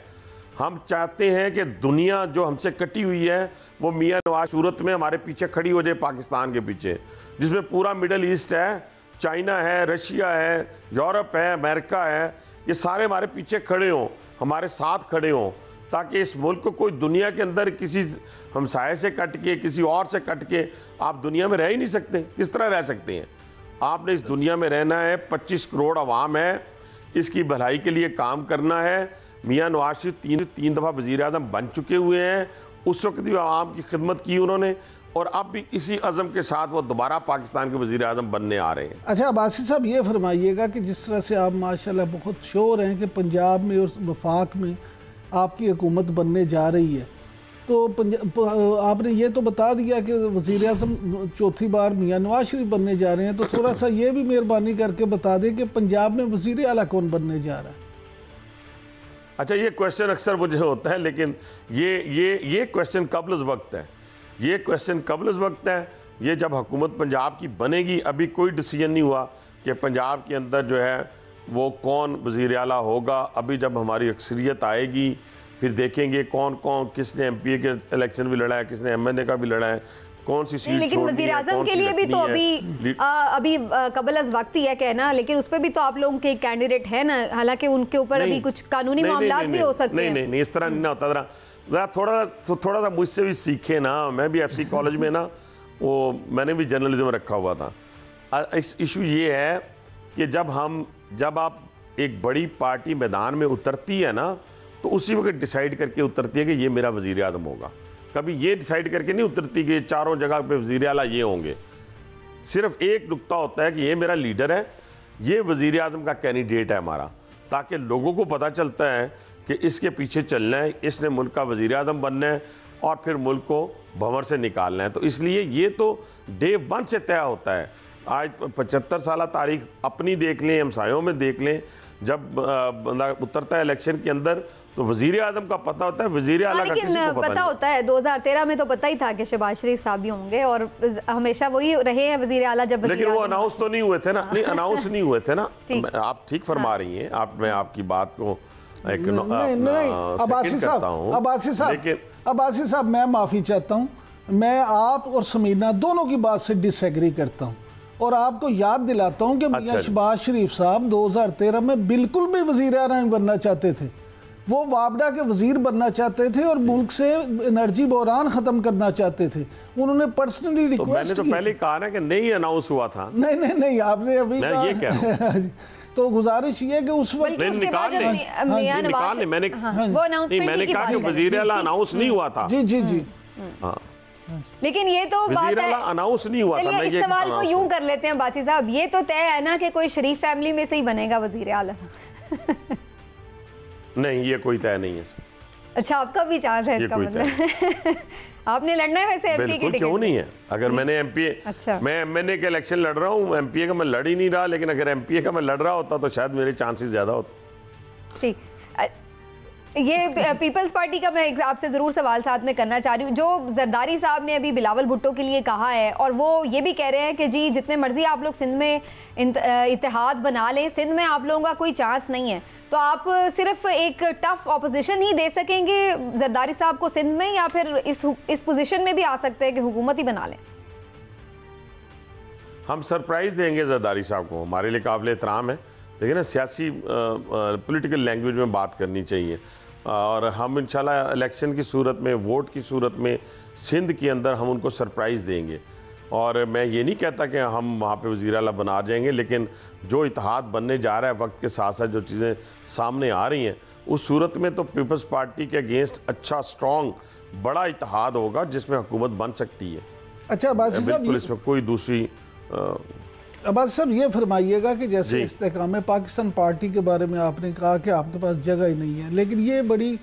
हम चाहते हैं कि दुनिया जो हमसे कटी हुई है वो मियां नवाज सूरत में हमारे पीछे खड़ी हो जाए, पाकिस्तान के पीछे, जिसमें पूरा मिडल ईस्ट है, चाइना है, रशिया है, यूरोप है, अमेरिका है, ये सारे हमारे पीछे खड़े हों, हमारे साथ खड़े हों, ताकि इस मुल्क को कोई दुनिया के अंदर किसी हमसाये से कट के, किसी और से कट के आप दुनिया में रह ही नहीं सकते। किस तरह रह सकते हैं? आपने इस दुनिया में रहना है, 25 करोड़ अवाम है, इसकी भलाई के लिए काम करना है। मियां नवाज शरीफ तीन दफ़ा वज़ीर आज़म बन चुके हुए हैं, उस वक्त भी आवाम की खिदमत की उन्होंने, और अब भी इसी अज़म के साथ वो दोबारा पाकिस्तान के वज़ीर आज़म बनने आ रहे हैं। अच्छा अब्बासी साहब, ये फरमाइएगा कि जिस तरह से आप माशाल्लाह बहुत श्योर हैं कि पंजाब में और वफाक में आपकी हुकूमत बनने जा रही है, तो आपने ये तो बता दिया कि वज़ीर आज़म चौथी बार मियाँ नवाज शरीफ बनने जा रहे हैं, तो थोड़ा सा ये भी मेहरबानी करके बता दें कि पंजाब में वज़ीर आला कौन बनने जा रहा है। अच्छा, ये क्वेश्चन अक्सर मुझे होता है, लेकिन ये क्वेश्चन कब्ल वक्त है, ये क्वेश्चन कब्ल वक्त है। ये जब हुकूमत पंजाब की बनेगी, अभी कोई डिसीजन नहीं हुआ कि पंजाब के अंदर जो है वो कौन वज़ीर आला होगा। अभी जब हमारी अक्सरियत आएगी फिर देखेंगे कौन कौन, किसने एमपीए के इलेक्शन भी लड़ा है, किसने एमएनए का भी लड़ा है, कौन सी सीट। लेकिन वज़ीर आज़म के लिए भी तो अभी कबल अज़ वक्त ही है कहना, लेकिन उस पर भी तो आप लोगों के कैंडिडेट है ना, हालांकि उनके ऊपर अभी कुछ कानूनी मामलात भी हो सकते हैं। नहीं, इस तरह नहीं होता। ज़रा थोड़ा सा मुझसे भी सीखे ना। मैं भी एफसी कॉलेज में ना वो मैंने भी जर्नलिज्म रखा हुआ था। इस इशू ये है कि जब आप एक बड़ी पार्टी मैदान में उतरती है ना, तो उसी वक्त डिसाइड करके उतरती है कि ये मेरा वज़ीर आज़म होगा। कभी ये डिसाइड करके नहीं उतरती कि चारों जगह पे वज़ीर आला ये होंगे। सिर्फ एक नुक्ता होता है कि ये मेरा लीडर है, ये वज़ीर आज़म का कैंडिडेट है हमारा, ताकि लोगों को पता चलता है कि इसके पीछे चलना है, इसने मुल्क का वज़ीर आज़म बनना है और फिर मुल्क को भंवर से निकालना है। तो इसलिए ये तो डे वन से तय होता है। आज 75 साल तारीख अपनी देख लें, हमसायों में देख लें, जब बंदा उतरता है इलेक्शन के अंदर तो वज़ीर आज़म का पता होता है, वज़ीर आला का किसी को पता होता है। 2013 में तो पता ही था कि शहबाज शरीफ साहब भी होंगे और हमेशा वही रहे हैं वज़ीर आला। जब लेकिन वो अनाउंस तो नहीं हुए थे ना, नहीं अनाउंस नहीं हुए थे ना। आप ठीक फरमा रही हैं, मैं आपकी बात को अब्बासी साहब मैं माफ़ी चाहता हूँ। मैं आप और समीना दोनों की बात से डिसएग्री करता हूँ और आपको याद दिलाता हूँ कि मियां शहबाज शरीफ साहब 2013 में बिल्कुल भी वज़ीर आला नहीं बनना चाहते थे। वो वापडा के वजीर बनना चाहते थे और मुल्क से एनर्जी बहरान खत्म करना चाहते थे। उन्होंने पर्सनली रिक्वेस्ट मैंने तो पहले कहा ना कि नहीं अनाउंस हुआ था। नहीं आपने अभी ये कहा तो गुजारिश ये है कि उस वक्त मैंने कहा कि वज़ीर आला अनाउंस नहीं हुआ था। जी हाँ, लेकिन ये तो बात है अनाउंस नहीं हुआ था। इस सवाल को यूं कर लेते हैं बासी साहब, ये तो तय है ना कि कोई शरीफ फैमिली में से ही बनेगा वज़ीर आला। नहीं, ये कोई तय नहीं है। अच्छा, आपका भी चांस है इसका मतलब। आपने लड़ना है वैसे एमपी की टिकट? क्यों नहीं है। अगर मैंने एमपीए, अच्छा, मैं एमएनए के इलेक्शन लड़ रहा हूँ, एमपीए का मैं लड़ ही नहीं रहा, लेकिन अगर एमपीए का मैं लड़ रहा होता तो शायद मेरे चांसेस ज्यादा होते। ठीक, ये पीपल्स पार्टी का मैं आपसे ज़रूर सवाल साथ में करना चाह रही हूँ। जो जरदारी साहब ने अभी बिलावल भुट्टो के लिए कहा है और वो ये भी कह रहे हैं कि जी जितने मर्जी आप लोग सिंध में इत्तेहाद बना लें, सिंध में आप लोगों का कोई चांस नहीं है, तो आप सिर्फ एक टफ ऑपोजिशन ही दे सकेंगे जरदारी साहब को सिंध में, या फिर इस पोजीशन में भी आ सकते हैं कि हुकूमत ही बना लें? हम सरप्राइज देंगे जरदारी साहब को, हमारे लिए काबिल एहतराम है, लेकिन ना सियासी पॉलिटिकल लैंग्वेज में बात करनी चाहिए। और हम इंशाल्लाह इलेक्शन की सूरत में, वोट की सूरत में सिंध के अंदर हम उनको सरप्राइज देंगे। और मैं ये नहीं कहता कि हम वहाँ पे वज़ीर आला बना जाएंगे, लेकिन जो इत्तेहाद बनने जा रहा है वक्त के साथ साथ जो चीज़ें सामने आ रही हैं, उस सूरत में तो पीपल्स पार्टी के अगेंस्ट अच्छा स्ट्रॉन्ग बड़ा इत्तेहाद होगा जिसमें हुकूमत बन सकती है। अच्छा बिल्कुल, इसमें कोई दूसरी अब्बास साहब ये फरमाइएगा कि जैसे इस्तेकाम पाकिस्तान पार्टी के बारे में आपने कहा कि आपके पास जगह ही नहीं है, लेकिन ये बड़ी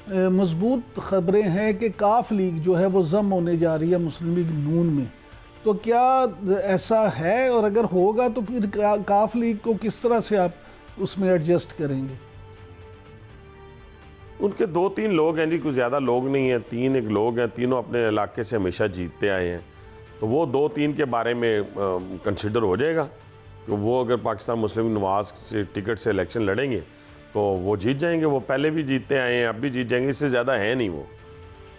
मजबूत खबरें हैं कि काफ लीग जो है वो जम होने जा रही है मुस्लिम लीग नून में, तो क्या ऐसा है? और अगर होगा तो फिर काफ लीग को किस तरह से आप उसमें एडजस्ट करेंगे? उनके 2-3 लोग हैं जी, कुछ ज़्यादा लोग नहीं हैं, 3 एक लोग हैं, तीनों अपने इलाके से हमेशा जीतते आए हैं, तो वो 2-3 के बारे में कंसिडर हो जाएगा कि वो अगर पाकिस्तान मुस्लिम नवाज से टिकट से इलेक्शन लड़ेंगे तो वो जीत जाएंगे। वो पहले भी जीतते आए हैं, अब भी जीत जाएंगे, इससे ज़्यादा है नहीं, वो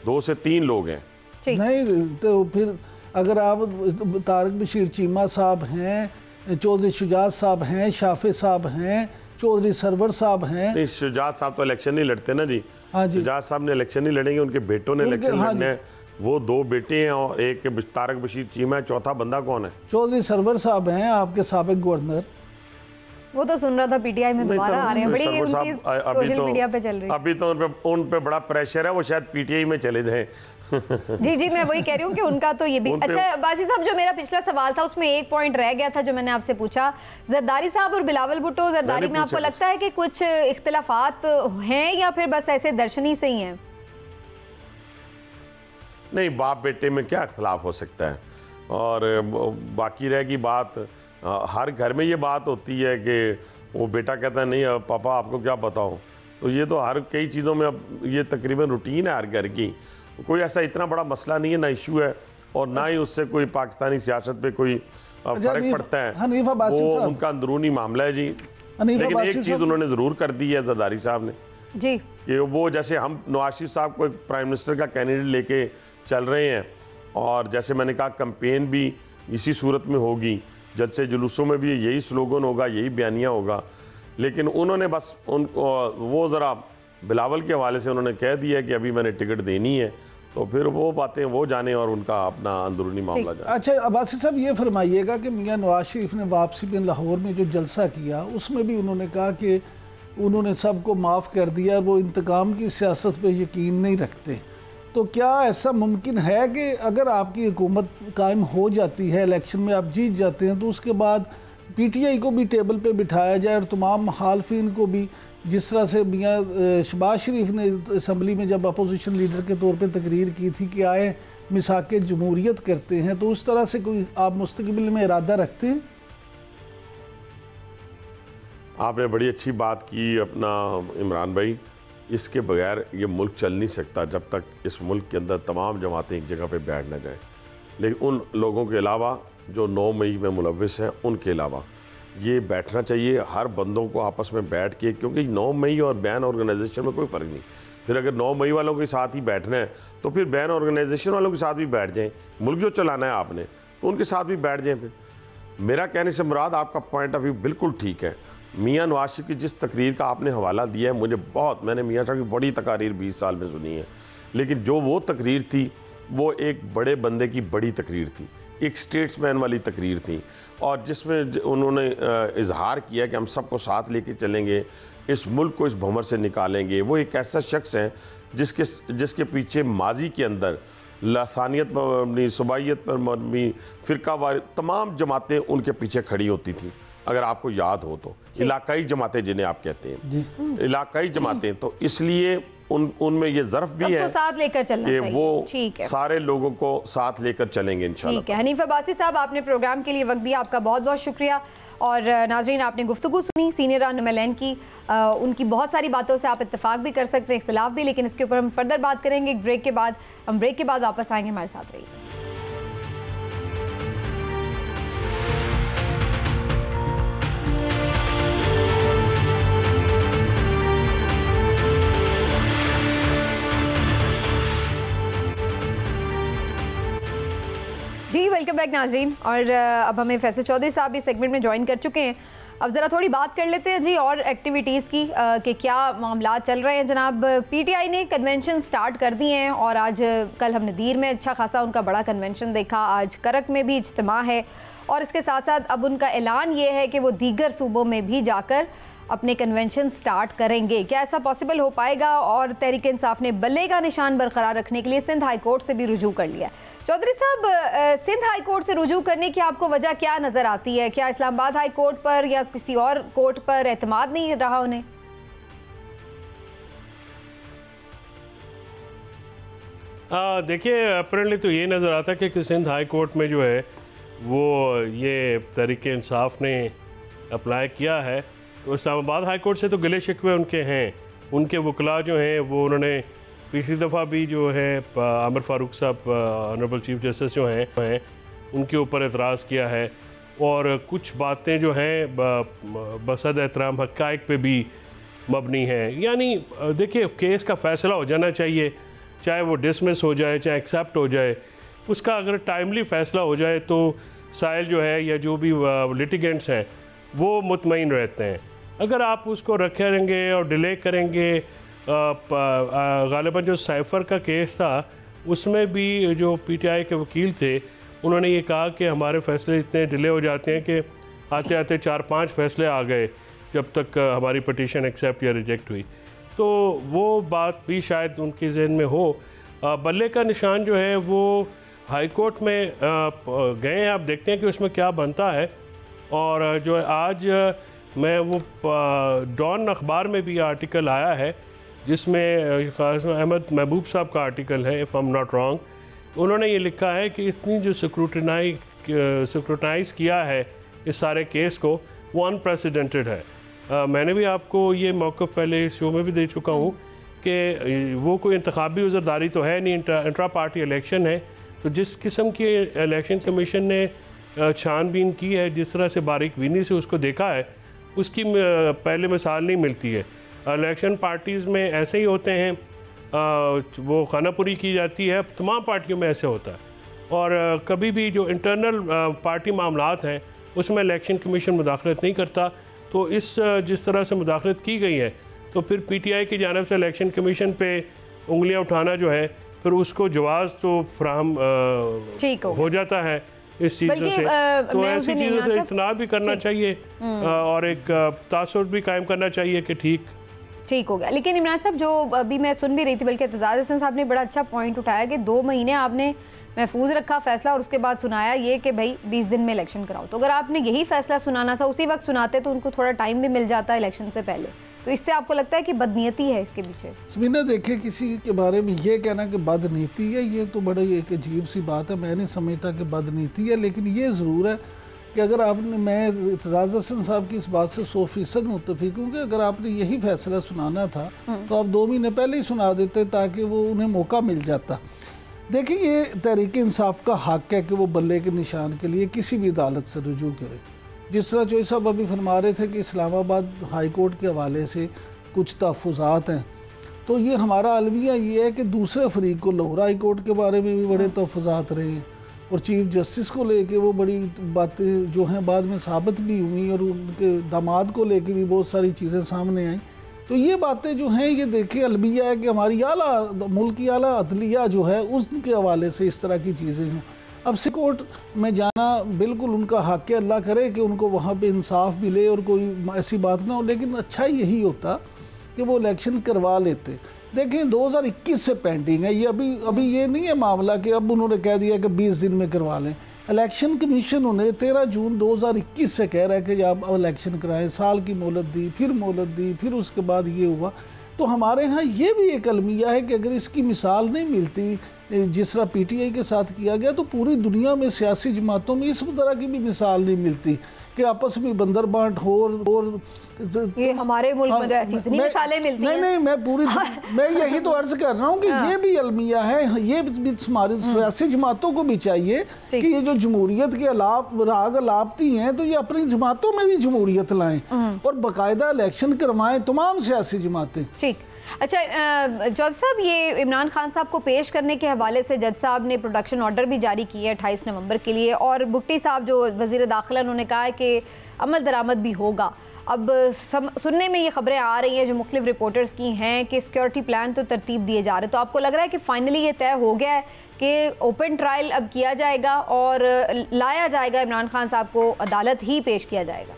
2 से 3 लोग हैं। नहीं तो फिर अगर आप तारिक बशीर चीमा साहब हैं, चौधरी शुजात साहब हैं, शाफे साहब हैं, चौधरी सरवर साहब हैं। नहीं, शुजात साहब तो इलेक्शन नहीं लड़ते ना जी। हाँ जी, शुजात साहब ने इलेक्शन नहीं लड़ेंगे, उनके बेटों ने इलेक्शन लड़ने हैं। वो 2 बेटे हैं और एक तारिक बशीर चीमा है, चौथा बंदा कौन है? चौधरी सरवर साहब हैं आपके साबिक गवर्नर। वो तो सुन रहा था पीटीआई में दोबारा आ रहे हैं, बड़ी उनकी सोशल मीडिया पे चल रही है। अभी तो उन पे बड़ा प्रेशर है, वो शायद पीटीआई में चले जाएं। जी जी, मैं वही कह रही हूँ कि उनका तो ये भी अच्छा। बासी साहब, जो मेरा पिछला सवाल था उसमें एक पॉइंट रह गया था जो मैंने आपसे पूछा, जरदारी साहब और बिलावल भुट्टो, जरदारी में आपको लगता है कि कुछ इख्तिलाफात हैं या फिर बस ऐसे दर्शनी से ही हैं? नहीं, बाप बेटे में क्या इख्तिलाफ हो सकता है। और बाकी रहेगी बात, हर घर में ये बात होती है कि वो बेटा कहता है नहीं पापा आपको क्या बताओ, तो ये तो हर कई चीज़ों में अब ये तकरीबन रूटीन है हर घर की। कोई ऐसा इतना बड़ा मसला नहीं है, ना इशू है, और ना ही उससे कोई पाकिस्तानी सियासत पे कोई फर्क पड़ता है। वो उनका अंदरूनी मामला है जी। लेकिन एक चीज़ उन्होंने ज़रूर कर दी है जरदारी साहब ने जी, कि वो जैसे हम नवाज शरीफ साहब को एक प्राइम मिनिस्टर का कैंडिडेट लेके चल रहे हैं, और जैसे मैंने कहा कैंपेन भी इसी सूरत में होगी, जलसे जुलूसों में भी यही स्लोगन होगा, यही बयानिया होगा। लेकिन उन्होंने बस वो ज़रा बिलावल के हवाले से उन्होंने कह दिया कि अभी मैंने टिकट देनी है, तो फिर वो बातें वो जाने और उनका अपना अंदरूनी मामला जाने। अच्छा अब्बासी साहब, ये फरमाइएगा कि मियां नवाज शरीफ ने वापसी में लाहौर में जो जलसा किया उसमें भी उन्होंने कहा कि उन्होंने सबको माफ़ कर दिया, वो इंतकाम की सियासत पे यकीन नहीं रखते। तो क्या ऐसा मुमकिन है कि अगर आपकी हुकूमत कायम हो जाती है, इलेक्शन में आप जीत जाते हैं, तो उसके बाद PTI को भी टेबल पे बिठाया जाए और तमाम मुखालफिन को भी, जिस तरह से मियाँ शहबाज शरीफ ने असम्बली में जब अपोजिशन लीडर के तौर पे तकरीर की थी कि आए मिसाक जमहूरियत करते हैं, तो उस तरह से कोई आप मुस्तकबिल में इरादा रखते हैं? आपने बड़ी अच्छी बात की अपना इमरान भाई। इसके बगैर ये मुल्क चल नहीं सकता जब तक इस मुल्क के अंदर तमाम जमातें एक जगह पे बैठ ना जाएं। लेकिन उन लोगों के अलावा जो 9 मई में मुलव्विस हैं, उनके अलावा ये बैठना चाहिए हर बंदों को आपस में बैठ के, क्योंकि 9 मई और बैन ऑर्गेनाइजेशन में कोई फ़र्क नहीं। फिर अगर 9 मई वालों के साथ ही बैठना है तो फिर बैन ऑर्गेनाइजेशन वालों के साथ भी बैठ जाएं। मुल्क जो चलाना है आपने, तो उनके साथ भी बैठ जाएं। फिर मेरा कहने से मुराद आपका पॉइंट ऑफ व्यू बिल्कुल ठीक है। मियाँ नवाज शरीफ की जिस तकरीर का आपने हवाला दिया है, मुझे मैंने मियाँ साहब की बड़ी तकारीर 20 साल में सुनी है, लेकिन जो वो तकरीर थी वो एक बड़े बंदे की बड़ी तकरीर थी, एक स्टेट्समैन वाली तकरीर थी, और जिसमें उन्होंने इजहार किया कि हम सबको साथ लेके चलेंगे, इस मुल्क को इस भंवर से निकालेंगे। वो एक ऐसा शख्स है जिसके पीछे माजी के अंदर लसानियत पर मबनी, सुबाइयत पर मबनी, फ़िरकावार तमाम जमातें उनके पीछे खड़ी होती थी। अगर आपको याद हो तो इलाकाई जमातें जिन्हें आप कहते हैं, इलाकाई जमातें, तो इसलिए उनमें ये ज़र्फ भी है साथ लेकर चलना चाहिए। वो सारे लोगों को साथ लेकर चलेंगे इंशाल्लाह। ठीक है। हनीफ अब्बासी साहब, आपने प्रोग्राम के लिए वक्त दिया, आपका बहुत बहुत शुक्रिया। और नाजरीन, आपने गुफ्तगू सुनी सीनियर रहनुमा की, उनकी बहुत सारी बातों से आप इत्तेफाक भी कर सकते हैं, इख्तिलाफ भी, लेकिन इसके ऊपर हम फर्दर बात करेंगे एक ब्रेक के बाद। हम ब्रेक के बाद वापस आएंगे, हमारे साथ रहिए। जी वेलकम बैक नाजरीन। और अब हमें फैसल चौधरी साहब भी सेगमेंट में ज्वाइन कर चुके हैं। अब ज़रा थोड़ी बात कर लेते हैं जी और एक्टिविटीज़ की कि क्या मामला चल रहे हैं। जनाब, PTI ने कन्वेंशन स्टार्ट कर दिए हैं और आज कल हमने दीर में अच्छा खासा उनका बड़ा कन्वेंशन देखा, आज करक में भी इज्तिमा है, और इसके साथ साथ अब उनका ऐलान ये है कि वो दीगर सूबों में भी जाकर अपने कन्वेंशन स्टार्ट करेंगे। क्या ऐसा पॉसिबल हो पाएगा? और तहरीक इंसाफ ने बल्ले का निशान बरकरार रखने के लिए सिंध हाई कोर्ट से भी रुजू कर लिया। चौधरी साहब, सिंध हाई कोर्ट से रुजू करने की आपको वजह क्या नज़र आती है? क्या इस्लामाबाद हाई कोर्ट पर या किसी और कोर्ट पर एतमाद नहीं रहा उन्हें? देखिए, अप्रैली तो ये नज़र आता है कि सिंध हाई कोर्ट में जो है वो ये तहरीक इंसाफ ने अप्लाई किया है, तो इस्लामाबाद हाई कोर्ट से तो गिले शिकवे उनके हैं। उनके वकला जो हैं वो उन्होंने पिछली दफ़ा भी जो है आमिर फ़ारूक साहब ऑनरेबल चीफ जस्टिस जो हैं उनके ऊपर एतराज़ किया है, और कुछ बातें जो हैं बसद एहतराम हक़ाइक़ पे भी मबनी हैं। यानी देखिए, केस का फ़ैसला हो जाना चाहिए, चाहे वो डिसमिस हो जाए चाहे एक्सेप्ट हो जाए, उसका अगर टाइमली फ़ैसला हो जाए तो साइल जो है या जो भी लिटिगेंट्स हैं वो मुतमईन रहते हैं। अगर आप उसको रखेंगे और डिले करेंगे, गालिबा जो साइफ़र का केस था उसमें भी जो PTI के वकील थे उन्होंने ये कहा कि हमारे फ़ैसले इतने डिले हो जाते हैं कि आते आते 4-5 फ़ैसले आ गए जब तक हमारी पटिशन एक्सेप्ट या रिजेक्ट हुई। तो वो बात भी शायद उनके जहन में हो, बल्ले का निशान जो है वो हाई कोर्ट में गए हैं। आप देखते हैं कि उसमें क्या बनता है। और जो है आज मैं वो डॉन अखबार में भी आर्टिकल आया है जिसमें अहमद महबूब साहब का आर्टिकल है, if I am not wrong. उन्होंने ये लिखा है कि इतनी जो स्क्रूटनाइज़ किया है इस सारे केस को, वो अनप्रेसिडेंटेड है। मैंने भी आपको ये मौक़िफ़ पहले इस शो में भी दे चुका हूँ कि वो कोई इंतखाबी उज़रदारी तो है नहीं, इंट्रा पार्टी इलेक्शन है। तो जिस किस्म की इलेक्शन कमीशन ने छानबीन की है, जिस तरह से बारीक बीनी से उसको देखा है, उसकी पहले मिसाल नहीं मिलती है। इलेक्शन पार्टीज़ में ऐसे ही होते हैं, वो खानापुरी की जाती है, तमाम पार्टियों में ऐसे होता है। और कभी भी जो इंटरनल पार्टी मामलात हैं उसमें इलेक्शन कमीशन मुदाखलत नहीं करता। तो इस जिस तरह से मुदाखलत की गई है, तो फिर पीटीआई की जानिब से इलेक्शन कमीशन पे उंगलियां उठाना जो है, फिर उसको जवाज़ तो फ्राहम हो जाता है इस चीज़ से। तो ऐसी चीज़ों से इज्तनाब भी करना चाहिए और एक तासुर भी कायम करना चाहिए कि ठीक हो गया। लेकिन इमरान साहब, जो अभी मैं सुन भी रही थी, बल्कि एतजाज़ हसन साहब ने बड़ा अच्छा पॉइंट उठाया कि 2 महीने आपने महफूज रखा फैसला और उसके बाद सुनाया ये कि भाई 20 दिन में इलेक्शन कराओ। तो अगर आपने यही फैसला सुनाना था उसी वक्त सुनाते तो उनको थोड़ा टाइम भी मिल जाता इलेक्शन से पहले। तो इससे आपको लगता है कि बदनीयती है इसके पीछे? समीना, देखिए, किसी के बारे में ये कहना कि बदनीयती है, ये तो बड़ी एक अजीब सी बात है। मैं नहीं समझता कि बदनीयती है, लेकिन ये ज़रूर है कि अगर आपने, मैं एतजाज़ हसन साहब की इस बात से 100% मुत्तफिक हूँ कि अगर आपने यही फैसला सुनाना था तो आप 2 महीने पहले ही सुना देते ताकि वो उन्हें मौका मिल जाता। देखिए, ये तहरीक इंसाफ का हक है कि वो बल्ले के निशान के लिए किसी भी अदालत से रुजू करे। जिस तरह चौधरी साहब अभी फरमा रहे थे कि इस्लामाबाद हाई कोर्ट के हवाले से कुछ तहफ़्फ़ुज़ात हैं, तो ये हमारा अलविया ये है कि दूसरे फरीक को लाहौर हाई कोर्ट के बारे में भी बड़े तहफ़्फ़ुज़ात रहे हैं और चीफ जस्टिस को लेके वो बड़ी बातें जो हैं बाद में साबित भी हुई और उनके दामाद को लेके भी बहुत सारी चीज़ें सामने आई। तो ये बातें जो हैं, ये देखिए अलविया है कि हमारी आला मुल्क की आला अदलिया जो है उसके हवाले से इस तरह की चीज़ें हों। अब से कोर्ट में जाना बिल्कुल उनका हक है, अल्लाह करे कि उनको वहाँ पे इंसाफ मिले और कोई ऐसी बात ना हो, लेकिन अच्छा यही होता कि वो इलेक्शन करवा लेते। देखें, 2021 से पेंडिंग है ये, अभी ये नहीं है मामला कि अब उन्होंने कह दिया कि 20 दिन में करवा लें। इलेक्शन कमीशन उन्हें 13 जून 2021 से कह रहा है कि आप इलेक्शन कराएं, साल की मोहलत दी, फिर उसके बाद ये हुआ। तो हमारे यहाँ ये भी एक अलमिया है कि अगर इसकी मिसाल नहीं मिलती जिस तरह पीटीआई के साथ किया गया, तो पूरी दुनिया में सियासी जमातों में इस तरह की भी मिसाल नहीं मिलती कि आपस में बंदर बांट हो। और ये हमारे मुल्क में तो ऐसी इतनी मिसालें मिलती हैं। नहीं, मैं यही तो अर्ज कर रहा हूँ कि ये भी अलमिया है। ये हमारे सियासी जमातों को भी चाहिए कि ये जो जमहूरियत के राग अलापती हैं, तो ये अपनी जमातों में भी जमहूरियत लाएं और बाकायदा इलेक्शन करवाएं तमाम सियासी जमातें। ठीक। अच्छा जज साहब, ये इमरान खान साहब को पेश करने के हवाले से जज साहब ने प्रोडक्शन ऑर्डर भी जारी किए 28 नवंबर के लिए, और भुट्टी साहब जो वज़ीर दाखिला, उन्होंने कहा है कि अमल दरामद भी होगा। अब सुनने में ये खबरें आ रही हैं जो मुख्तलिफ रिपोर्टर्स की हैं कि सिक्योरिटी प्लान तो तरतीब दिए जा रहे हैं। तो आपको लग रहा है कि फाइनली ये तय हो गया है कि ओपन ट्रायल अब किया जाएगा और लाया जाएगा, इमरान खान साहब को अदालत ही पेश किया जाएगा?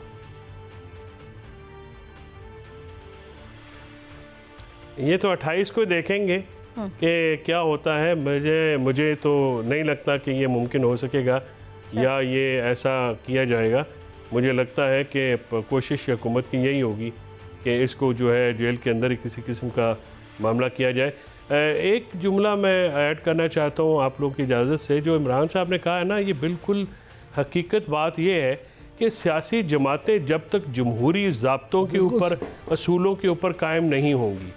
ये तो 28 को देखेंगे कि क्या होता है। मुझे तो नहीं लगता कि ये मुमकिन हो सकेगा या ये ऐसा किया जाएगा। मुझे लगता है कि कोशिश हुकूमत की यही होगी कि इसको जो है जेल के अंदर ही किसी किस्म का मामला किया जाए। एक जुमला मैं ऐड करना चाहता हूँ आप लोगों की इजाज़त से। जो इमरान साहब ने कहा है ना, ये बिल्कुल हकीकत बात ये है कि सियासी जमातें जब तक जमहूरी ज़ाब्तों के ऊपर, असूलों के ऊपर कायम नहीं होंगी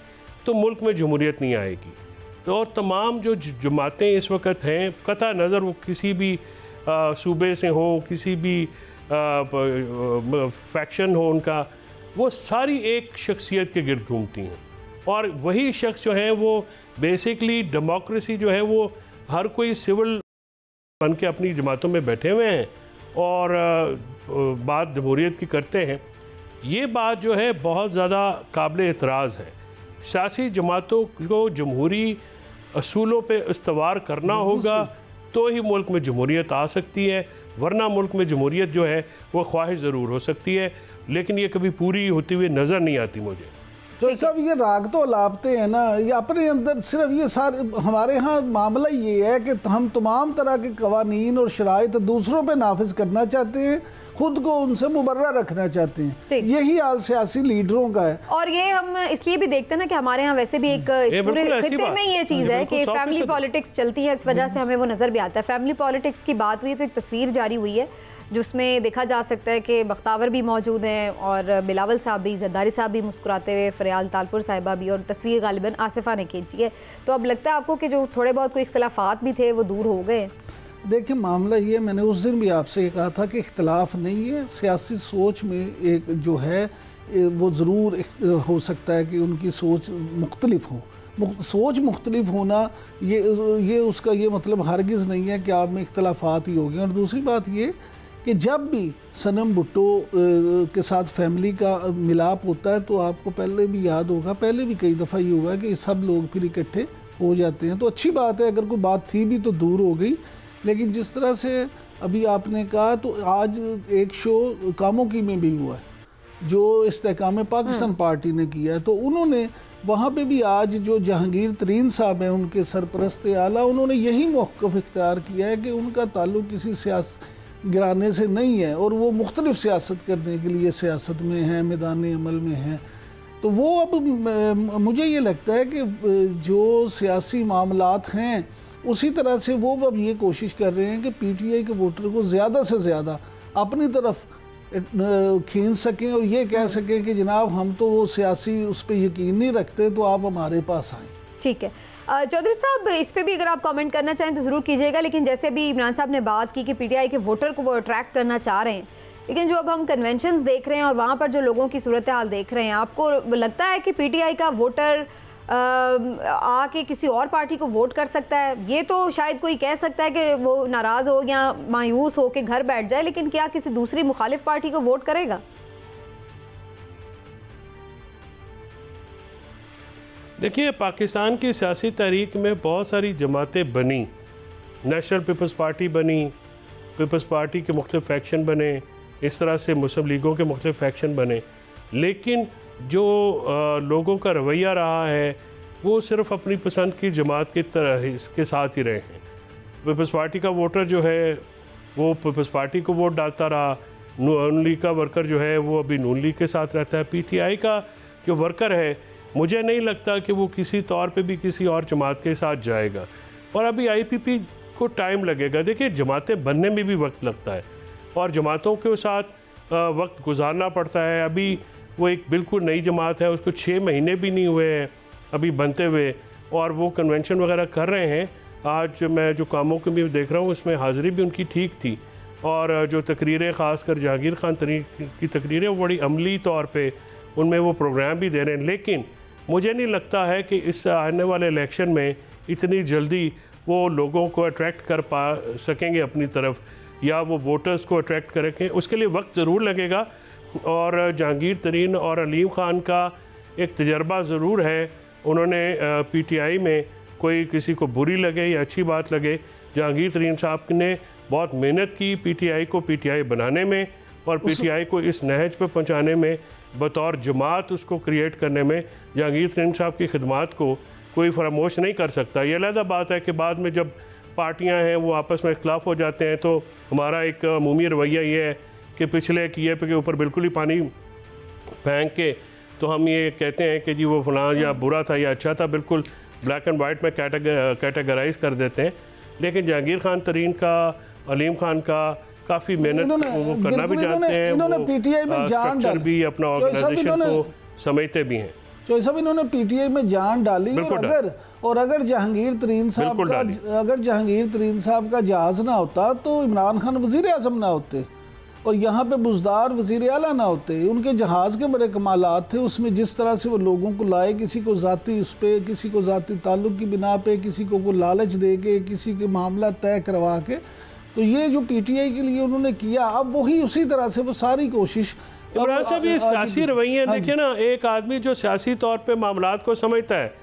तो मुल्क में जमहूरियत नहीं आएगी। तो और तमाम जो जमातें इस वक्त हैं, कता नज़र वो किसी भी सूबे से हो, किसी भी फैक्शन हो उनका, वो सारी एक शख्सियत के गिर्द घूमती हैं। और वही शख्स जो हैं वो बेसिकली डेमोक्रेसी जो है वो हर कोई सिविल बन के अपनी जमातों में बैठे हुए हैं और बात जमहूरियत की करते हैं। ये बात जो है बहुत ज़्यादा काबिल एतराज़ है। सियासी जमातों को जमहूरी असूलों पे इस्तवार करना होगा तो ही मुल्क में जमहूरियत आ सकती है, वरना मुल्क में जमहूरियत जो है वो ख्वाहिश ज़रूर हो सकती है, लेकिन ये कभी पूरी होती हुई नज़र नहीं आती मुझे। जो सब ये राग तो अलापते हैं ना, ये अपने अंदर सिर्फ ये सारे, हमारे यहाँ मामला ये है कि हम तमाम तरह के कवानीन और शराइत दूसरों पे नाफिज करना चाहते हैं, खुद को उनसे मुबर्रा रखना चाहते हैं। यही हाल सियासी लीडरों का है। और ये हम इसलिए भी देखते हैं ना कि हमारे यहाँ वैसे भी एक इस पूरे खित्ते में ये चीज़ है कि फैमिली पॉलिटिक्स चलती है, इस वजह से हमें वो नज़र भी आता है। फैमिली पॉलिटिक्स की बात हुई तो एक तस्वीर जारी हुई है जिसमें देखा जा सकता है कि बख्तावर भी मौजूद हैं और बिलावल साहब भी, जरदारी साहब भी मुस्कुराते हुए, फरियाल तालपुर साहिबा भी, और तस्वीर गालिबन आसिफा ने खींची है। तो अब लगता है आपको कि जो थोड़े बहुत कोई इख्तलाफात भी थे वो दूर हो गए? देखिए मामला ये, मैंने उस दिन भी आपसे ये कहा था कि इख्तलाफ नहीं है, सियासी सोच में एक जो है वो ज़रूर हो सकता है कि उनकी सोच मुख्तलिफ हो। सोच मुख्तलिफ होना ये उसका ये मतलब हरगिज़ नहीं है कि आप में इख्तलाफात ही हो गए। और दूसरी बात ये कि जब भी सनम भुट्टो के साथ फैमिली का मिलाप होता है तो आपको पहले भी याद होगा, पहले भी कई दफ़ा ये हुआ है कि सब लोग फिर इकट्ठे हो जाते हैं। तो अच्छी बात है, अगर कोई बात थी भी तो दूर हो गई। लेकिन जिस तरह से अभी आपने कहा, तो आज एक शो कामों की में भी हुआ है जो इस्तेहकाम पाकिस्तान पार्टी ने किया है, तो उन्होंने वहाँ पे भी आज जो जहांगीर तरीन साहब हैं उनके सरपरस्त आला, उन्होंने यही मौक़िफ़ इख्तियार किया है कि उनका ताल्लुक़ किसी सियासी गिराने से नहीं है और वो मुख्तलिफ सियासत करने के लिए सियासत में हैं, मैदान अमल में हैं। तो वो अब मुझे ये लगता है कि जो सियासी मामलात हैं उसी तरह से वो अब ये कोशिश कर रहे हैं कि पीटीआई के वोटर को ज़्यादा से ज़्यादा अपनी तरफ खींच सकें और ये कह सकें कि जनाब हम तो वो सियासी उस पर यकीन नहीं रखते, तो आप हमारे पास आएँ। ठीक है चौधरी साहब, इस पे भी अगर आप कमेंट करना चाहें तो ज़रूर कीजिएगा। लेकिन जैसे अभी इमरान साहब ने बात की कि पीटीआई के वोटर को वो अट्रैक्ट करना चाह रहे हैं, लेकिन जो अब हम कन्वेंशंस देख रहे हैं और वहाँ पर जो लोगों की सूरत हाल देख रहे हैं, आपको लगता है कि पीटीआई का वोटर आके किसी और पार्टी को वोट कर सकता है? ये तो शायद कोई कह सकता है कि वो नाराज़ हो या मायूस हो के घर बैठ जाए, लेकिन क्या किसी दूसरी मुखालिफ पार्टी को वोट करेगा? देखिए, पाकिस्तान की सियासी तारीख में बहुत सारी जमातें बनी, नेशनल पीपल्स पार्टी बनी, पीपल्स पार्टी के मुख्तलिफ फैक्शन बने, इस तरह से मुस्लिम लीगों के मुख्तलिफ फैक्शन बने, लेकिन जो लोगों का रवैया रहा है वो सिर्फ अपनी पसंद की जमात की तरह इसके साथ ही रहे हैं। पीपल्स पार्टी का वोटर जो है वो पीपल्स पार्टी को वोट डालता रहा, नून लीग का वर्कर जो है वो अभी नून लीग के साथ रहता है। पीटीआई का जो वर्कर है, मुझे नहीं लगता कि वो किसी तौर पे भी किसी और जमात के साथ जाएगा, और अभी आईपीपी को टाइम लगेगा। देखिए, जमातें बनने में भी वक्त लगता है और जमातों के साथ वक्त गुजारना पड़ता है। अभी वो एक बिल्कुल नई जमात है, उसको 6 महीने भी नहीं हुए हैं अभी बनते हुए, और वो कन्वेंशन वगैरह कर रहे हैं। आज मैं जो कामों के भी देख रहा हूँ उसमें हाज़िरी भी उनकी ठीक थी, और जो तकरीरें ख़ासकर जहांगीर खान की तकरीरें वो बड़ी अमली तौर पे उनमें वो प्रोग्राम भी दे रहे हैं। लेकिन मुझे नहीं लगता है कि इस आने वाले इलेक्शन में इतनी जल्दी वो लोगों को अट्रैक्ट कर पा सकेंगे अपनी तरफ, या वो वोटर्स को अट्रैक्ट करेंगे। उसके लिए वक्त ज़रूर लगेगा, और जहांगीर तरीन और अलीम ख़ान का एक तजर्बा ज़रूर है। उन्होंने पीटीआई में कोई किसी को बुरी लगे या अच्छी बात लगे, जहांगीर तरीन साहब ने बहुत मेहनत की पीटीआई को पीटीआई बनाने में, और पीटीआई को इस नहज पे पहुंचाने में, बतौर जमात उसको क्रिएट करने में जहांगीर तरीन साहब की खिदमात को कोई फरामोश नहीं कर सकता। ये अलग बात है कि बाद में जब पार्टियां हैं वो आपस में इख्तलाफ हो जाते हैं, तो हमारा एक अमूमी रवैया ये है कि पिछले किए पे के ऊपर बिल्कुल ही पानी फेंक के तो हम ये कहते हैं कि जी वो फलां या बुरा था या अच्छा था, बिल्कुल ब्लैक एंड वाइट में कैटेगराइज कर देते हैं। लेकिन जहांगीर खान तरीन का, अलीम खान का काफ़ी मेहनत वो करना भी जानते हैं, वो स्ट्रक्चर भी अपना ऑर्गेनाइजेशन को समझते भी हैं। तो सब इन्होंने पीटीआई में जान डाली, और अगर जहांगीर तरीन साहब का जहाज़ ना होता तो इमरान खान वज़ीर आज़म ना होते, और यहाँ पे बुज़दार वज़ीर आला ना होते। उनके जहाज़ के बड़े कमालात थे, उसमें जिस तरह से वो लोगों को लाए, किसी को ज़ाती उस पर, किसी को ज़ाती ताल्लुक़ की बिना पे, किसी को लालच दे के, किसी के मामला तय करवा के, तो ये जो पीटीआई के लिए उन्होंने किया, अब वही उसी तरह से वो सारी कोशिश। इमरान साहब, ये सियासी रवैये देखिए ना, एक आदमी जो सियासी तौर पे मामलात को समझता है,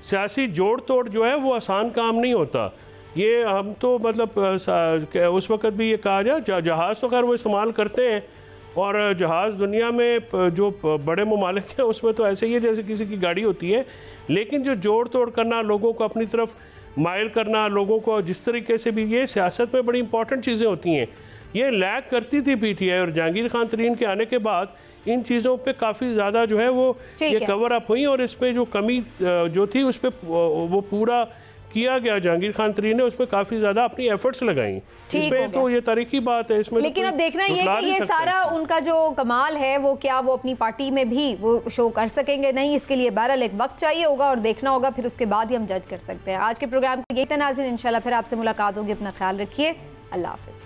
सियासी जोड़ तोड़ जो है वो आसान काम नहीं होता। ये हम तो मतलब उस वक़्त भी ये कहा जाए जहाज़ तो खैर वो इस्तेमाल करते हैं, और जहाज़ दुनिया में जो बड़े ममालिक हैं उसमें तो ऐसे ही है जैसे किसी की गाड़ी होती है, लेकिन जो जोड़ तोड़ करना, लोगों को अपनी तरफ माइल करना, लोगों को जिस तरीके से भी, ये सियासत में बड़ी इंपॉर्टेंट चीज़ें होती हैं, ये लैग करती थी पीटीआई। और जहांगीर खान तरीन के आने के बाद इन चीज़ों पे काफ़ी ज़्यादा जो है वो ये कवर अप हुई, और इस पर जो कमी जो थी उस पर वो पूरा किया गया। जहांगीर खान तरीन ने उस पर काफ़ी ज़्यादा अपनी एफर्ट्स लगाई। इसमें तो ये तारीखी बात है इसमें। लेकिन अब देखना ये कि ये सारा उनका जो कमाल है वो क्या वो अपनी पार्टी में भी वो शो कर सकेंगे नहीं, इसके लिए बहरहाल एक वक्त चाहिए होगा और देखना होगा, फिर उसके बाद ही हम जज कर सकते हैं। आज के प्रोग्राम को यही था नाज़रीन, इंशाल्लाह फिर आपसे मुलाकात होगी। अपना ख्याल रखिए, अल्लाह हाफ़िज़।